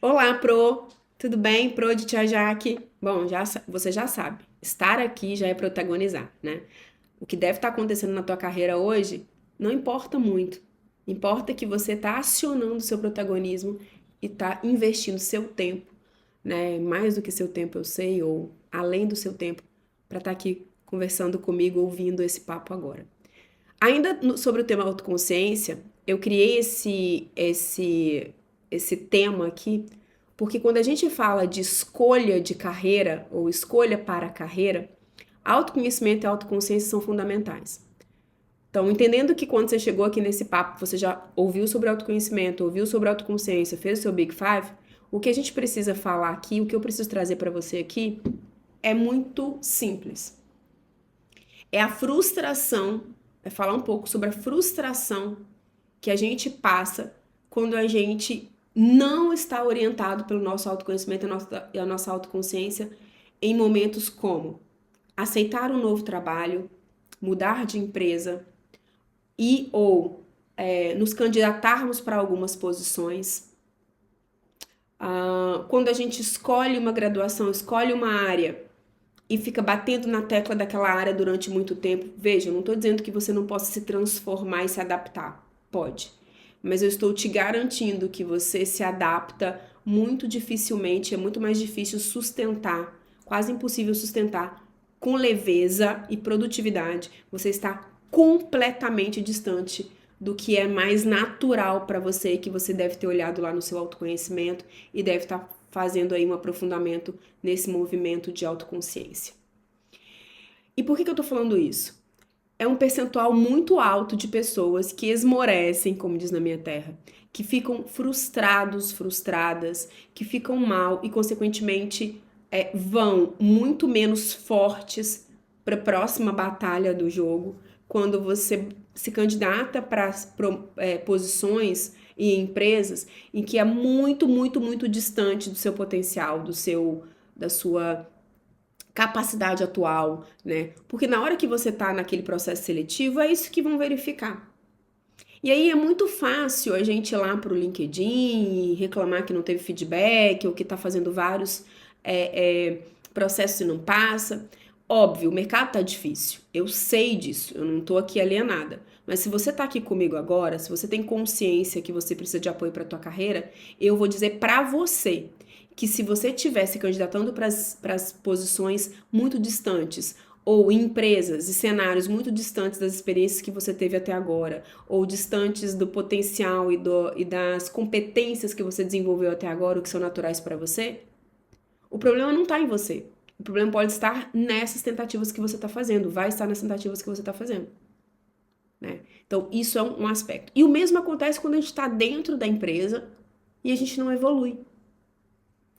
Olá, Pro! Tudo bem? Pro de Tia Jaque? Bom, você já sabe, estar aqui já é protagonizar, né? O que deve estar acontecendo na tua carreira hoje não importa muito. Importa que você está acionando o seu protagonismo e está investindo seu tempo, né? Mais do que seu tempo, eu sei, ou além do seu tempo, para estar aqui conversando comigo, ouvindo esse papo agora. Ainda sobre o tema autoconsciência, eu criei esse tema aqui, porque quando a gente fala de escolha de carreira ou escolha para a carreira, autoconhecimento e autoconsciência são fundamentais. Então, entendendo que quando você chegou aqui nesse papo, você já ouviu sobre autoconhecimento, ouviu sobre autoconsciência, fez o seu Big Five, o que a gente precisa falar aqui, o que eu preciso trazer para você aqui, é muito simples. É a frustração, é falar um pouco sobre a frustração que a gente passa quando a gente não está orientado pelo nosso autoconhecimento e a nossa autoconsciência em momentos como aceitar um novo trabalho, mudar de empresa e ou nos candidatarmos para algumas posições. Quando a gente escolhe uma graduação, escolhe uma área e fica batendo na tecla daquela área durante muito tempo. Veja, eu não estou dizendo que você não possa se transformar e se adaptar. Pode. Mas eu estou te garantindo que você se adapta muito dificilmente, é muito mais difícil sustentar, quase impossível sustentar com leveza e produtividade. Você está completamente distante do que é mais natural para você, que você deve ter olhado lá no seu autoconhecimento e deve estar fazendo aí um aprofundamento nesse movimento de autoconsciência. E por que eu tô falando isso? É um percentual muito alto de pessoas que esmorecem, como diz na minha terra, que ficam frustrados, frustradas, que ficam mal e, consequentemente, vão muito menos fortes para a próxima batalha do jogo quando você se candidata para posições e empresas em que é muito, muito, muito distante do seu potencial, da sua capacidade atual, né? Porque na hora que você tá naquele processo seletivo, é isso que vão verificar. E aí é muito fácil a gente ir lá pro LinkedIn e reclamar que não teve feedback ou que tá fazendo vários processos e não passa. Óbvio, o mercado tá difícil. Eu sei disso, eu não tô aqui alienada. Mas se você tá aqui comigo agora, se você tem consciência que você precisa de apoio para tua carreira, eu vou dizer para você que se você estivesse candidatando para as posições muito distantes, ou em empresas e cenários muito distantes das experiências que você teve até agora, ou distantes do potencial e das competências que você desenvolveu até agora, o que são naturais para você, o problema não está em você. O problema pode estar nessas tentativas que você está fazendo, vai estar nas tentativas que você está fazendo. Né? Então, isso é um aspecto. E o mesmo acontece quando a gente está dentro da empresa e a gente não evolui,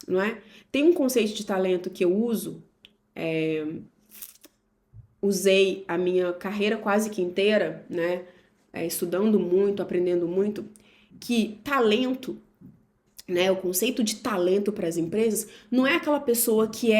não é? Tem um conceito de talento que eu uso, usei a minha carreira quase que inteira, né? Estudando muito, aprendendo muito, que talento, né? O conceito de talento para as empresas não é aquela pessoa que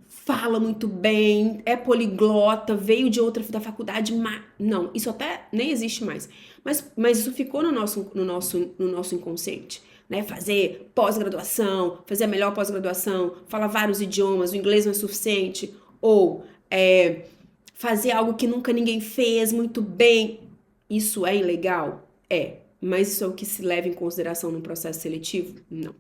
fala muito bem, é poliglota, veio de outra da faculdade, não, isso até nem existe mais. Mas isso ficou no nosso inconsciente. Né, fazer pós-graduação, fazer a melhor pós-graduação, falar vários idiomas, o inglês não é suficiente, ou fazer algo que nunca ninguém fez muito bem. Isso é ilegal? É. Mas isso é o que se leva em consideração no processo seletivo? Não.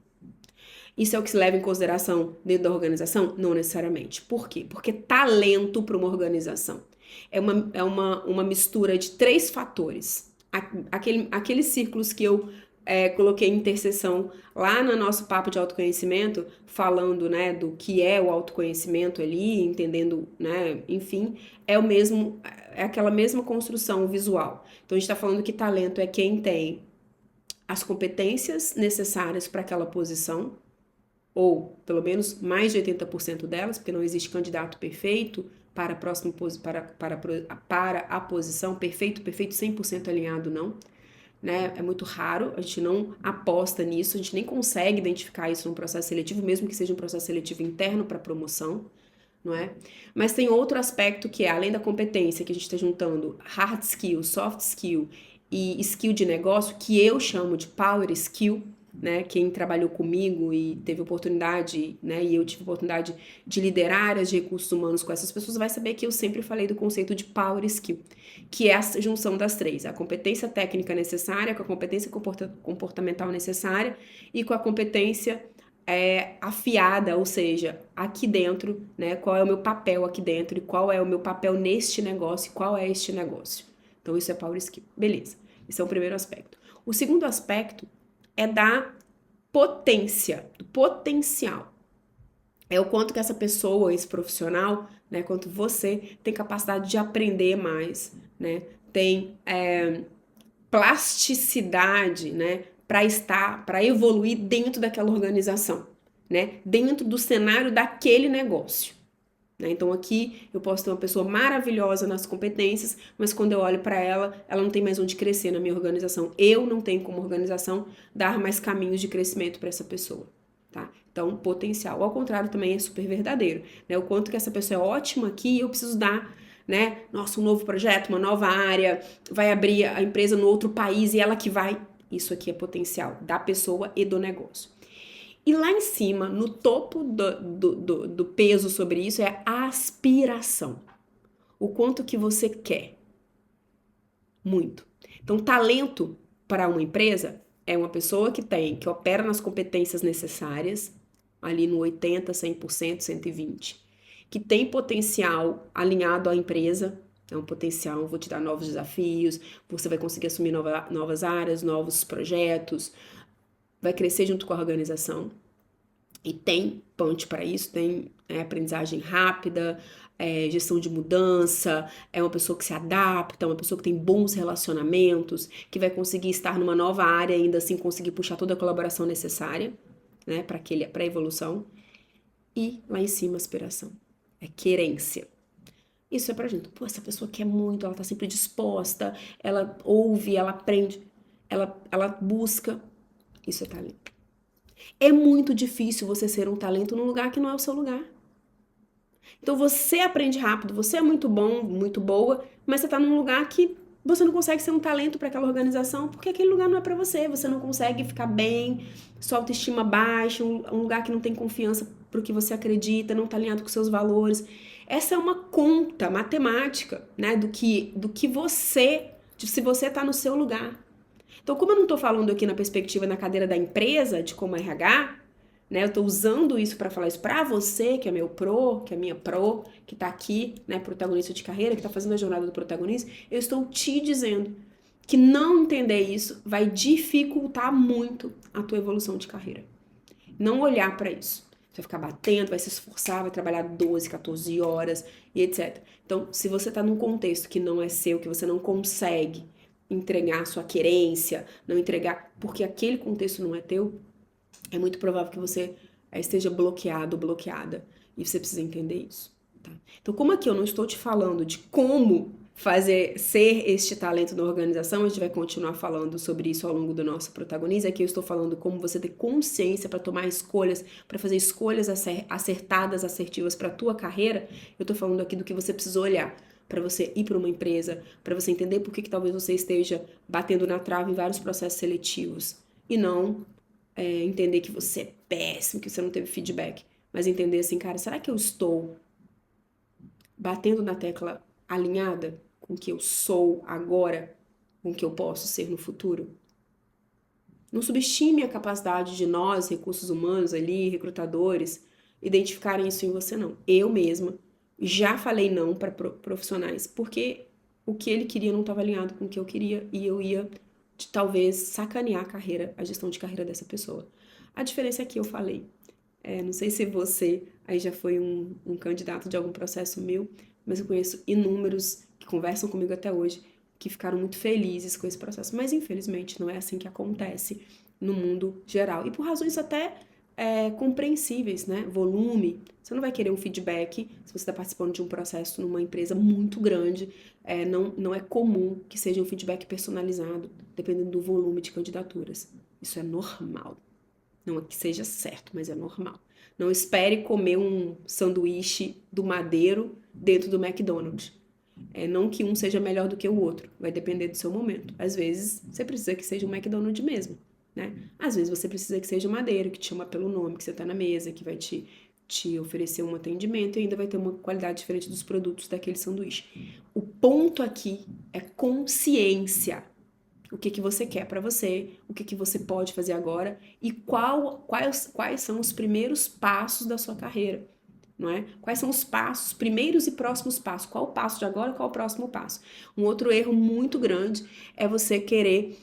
Isso é o que se leva em consideração dentro da organização? Não necessariamente. Por quê? Porque talento para uma organização é uma mistura de três fatores. Aqueles círculos que eu coloquei em interseção lá no nosso papo de autoconhecimento, falando, né, do que é o autoconhecimento ali, entendendo, né, enfim, é aquela mesma construção visual. Então a gente está falando que talento é quem tem as competências necessárias para aquela posição, ou pelo menos mais de 80% delas, porque não existe candidato perfeito para a próxima para a posição, perfeito 100% alinhado, não. Né? É muito raro, a gente não aposta nisso, a gente nem consegue identificar isso num processo seletivo, mesmo que seja um processo seletivo interno para promoção, não é? Mas tem outro aspecto que é, além da competência, que a gente está juntando hard skill, soft skill e skill de negócio, que eu chamo de power skill, né, quem trabalhou comigo e teve oportunidade, né, e eu tive oportunidade de liderar áreas de recursos humanos com essas pessoas, vai saber que eu sempre falei do conceito de Power Skill, que é a junção das três, a competência técnica necessária, com a competência comportamental necessária e com a competência afiada, ou seja, aqui dentro, né, qual é o meu papel aqui dentro e qual é o meu papel neste negócio e qual é este negócio. Então isso é Power Skill. Beleza, esse é o primeiro aspecto. O segundo aspecto é da potência, do potencial. É o quanto que essa pessoa, esse profissional, né, quanto você tem capacidade de aprender mais, né, tem plasticidade, né, para evoluir dentro daquela organização, né, dentro do cenário daquele negócio. Né? Então aqui eu posso ter uma pessoa maravilhosa nas competências, mas quando eu olho para ela, ela não tem mais onde crescer na minha organização. Eu não tenho como organização dar mais caminhos de crescimento para essa pessoa. Tá? Então, potencial. Ao contrário, também é super verdadeiro. Né? O quanto que essa pessoa é ótima aqui, eu preciso dar, né? Nossa, um novo projeto, uma nova área, vai abrir a empresa no outro país e ela que vai. Isso aqui é potencial da pessoa e do negócio. E lá em cima, no topo do peso sobre isso, é a aspiração. O quanto que você quer. Muito. Então, talento para uma empresa é uma pessoa que opera nas competências necessárias, ali no 80%, 100%, 120%, que tem potencial alinhado à empresa, é um potencial, vou te dar novos desafios, você vai conseguir assumir novas áreas, novos projetos, vai crescer junto com a organização. E tem punch para isso, tem aprendizagem rápida, gestão de mudança, é uma pessoa que se adapta, uma pessoa que tem bons relacionamentos, que vai conseguir estar numa nova área e ainda assim conseguir puxar toda a colaboração necessária, né, para a evolução. E lá em cima, aspiração. É querência. Isso é pra gente. Pô, essa pessoa quer muito, ela tá sempre disposta, ela ouve, ela aprende, ela busca. Isso é talento. É muito difícil você ser um talento num lugar que não é o seu lugar. Então você aprende rápido, você é muito bom, muito boa, mas você tá num lugar que você não consegue ser um talento para aquela organização, porque aquele lugar não é para você, você não consegue ficar bem, sua autoestima baixa, um lugar que não tem confiança pro que você acredita, não tá alinhado com seus valores. Essa é uma conta matemática, né, do que você, de se você tá no seu lugar. Então, como eu não estou falando aqui na perspectiva na cadeira da empresa, de como RH, né? Eu estou usando isso para falar isso para você, que é meu pro, que é minha pro, que está aqui, né, protagonista de carreira, que está fazendo a jornada do protagonismo. Eu estou te dizendo que não entender isso vai dificultar muito a tua evolução de carreira. Não olhar para isso. Você vai ficar batendo, vai se esforçar, vai trabalhar 12, 14 horas e etc. Então, se você está num contexto que não é seu, que você não consegue entregar sua querência, não entregar, porque aquele contexto não é teu, é muito provável que você esteja bloqueado, bloqueada. E você precisa entender isso. Tá? Então, como aqui eu não estou te falando de como ser este talento na organização, a gente vai continuar falando sobre isso ao longo do nosso protagonismo. Aqui eu estou falando como você ter consciência para tomar escolhas, para fazer escolhas acertadas, assertivas para a tua carreira. Eu estou falando aqui do que você precisa olhar para você ir para uma empresa, para você entender por que talvez você esteja batendo na trave em vários processos seletivos e não entender que você é péssimo, que você não teve feedback, mas entender assim, cara, será que eu estou batendo na tecla alinhada com o que eu sou agora, com o que eu posso ser no futuro? Não subestime a capacidade de nós, recursos humanos ali, recrutadores, identificarem isso em você, não. Eu mesma já falei não para profissionais, porque o que ele queria não estava alinhado com o que eu queria e eu ia talvez sacanear a carreira, a gestão de carreira dessa pessoa. A diferença é que eu falei. Não sei se você aí já foi um candidato de algum processo meu, mas eu conheço inúmeros que conversam comigo até hoje, que ficaram muito felizes com esse processo. Mas infelizmente não é assim que acontece no mundo geral. E por razões até compreensíveis, né? Volume. Você não vai querer um feedback se você está participando de um processo numa empresa muito grande. Não é comum que seja um feedback personalizado, dependendo do volume de candidaturas. Isso é normal. Não é que seja certo, mas é normal. Não espere comer um sanduíche do Madeiro dentro do McDonald's. Não que um seja melhor do que o outro, vai depender do seu momento. Às vezes, você precisa que seja um McDonald's mesmo. né? Às vezes você precisa que seja madeira, que te chama pelo nome, que você tá na mesa, que vai te oferecer um atendimento e ainda vai ter uma qualidade diferente dos produtos daquele sanduíche. O ponto aqui é consciência. O que você quer para você, o que você pode fazer agora e quais são os primeiros passos da sua carreira, não é? Quais são os passos, primeiros e próximos passos? Qual o passo de agora, qual o próximo passo? Um outro erro muito grande é você querer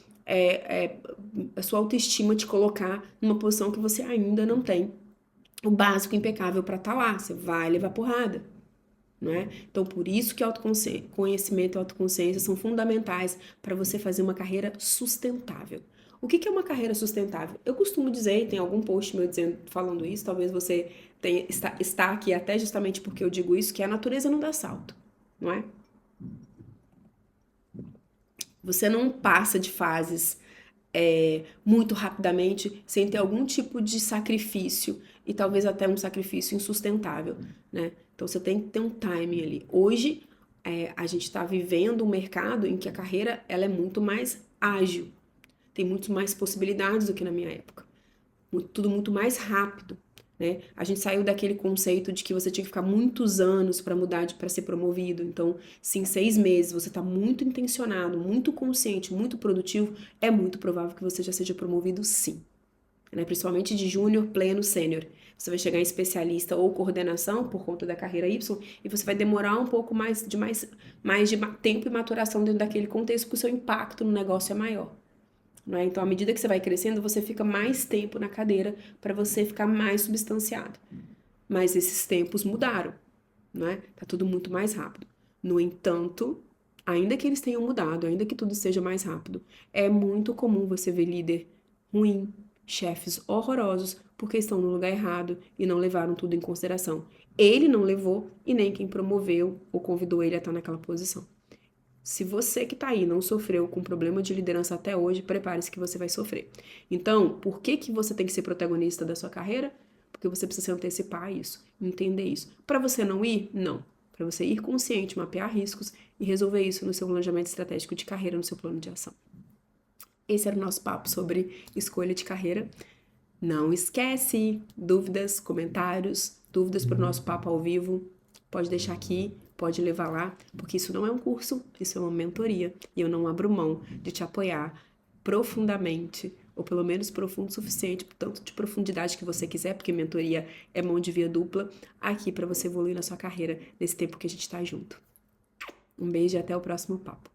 a sua autoestima te colocar numa posição que você ainda não tem o básico impecável para estar lá. Você vai levar porrada, não é? Então, por isso que conhecimento e autoconsciência são fundamentais para você fazer uma carreira sustentável. O que é uma carreira sustentável? Eu costumo dizer, tem algum post meu falando isso, talvez você está aqui até justamente porque eu digo isso, que a natureza não dá salto, não é? Você não passa de fases muito rapidamente sem ter algum tipo de sacrifício e talvez até um sacrifício insustentável, né? Então você tem que ter um timing ali. Hoje a gente está vivendo um mercado em que a carreira ela é muito mais ágil, tem muito mais possibilidades do que na minha época, tudo muito mais rápido. Né? A gente saiu daquele conceito de que você tinha que ficar muitos anos para mudar, para ser promovido. Então, se em 6 meses você está muito intencionado, muito consciente, muito produtivo, é muito provável que você já seja promovido sim. Né? Principalmente de júnior, pleno, sênior. Você vai chegar em especialista ou coordenação por conta da carreira Y e você vai demorar um pouco mais de tempo e maturação dentro daquele contexto, porque o seu impacto no negócio é maior. Não é? Então, à medida que você vai crescendo, você fica mais tempo na cadeira para você ficar mais substanciado. Mas esses tempos mudaram, não é? Tá tudo muito mais rápido. No entanto, ainda que eles tenham mudado, ainda que tudo seja mais rápido, é muito comum você ver líder ruim, chefes horrorosos, porque estão no lugar errado e não levaram tudo em consideração. Ele não levou e nem quem promoveu ou convidou ele a estar naquela posição. Se você que tá aí não sofreu com problema de liderança até hoje, prepare-se que você vai sofrer. Então, por que você tem que ser protagonista da sua carreira? Porque você precisa se antecipar a isso, entender isso. Para você não ir? Não. Para você ir consciente, mapear riscos e resolver isso no seu planejamento estratégico de carreira, no seu plano de ação. Esse era o nosso papo sobre escolha de carreira. Não esquece, dúvidas, comentários, dúvidas para o nosso papo ao vivo, pode deixar aqui, pode levar lá, porque isso não é um curso, isso é uma mentoria e eu não abro mão de te apoiar profundamente, ou pelo menos profundo o suficiente, tanto de profundidade que você quiser, porque mentoria é mão de via dupla, aqui para você evoluir na sua carreira nesse tempo que a gente está junto. Um beijo e até o próximo papo.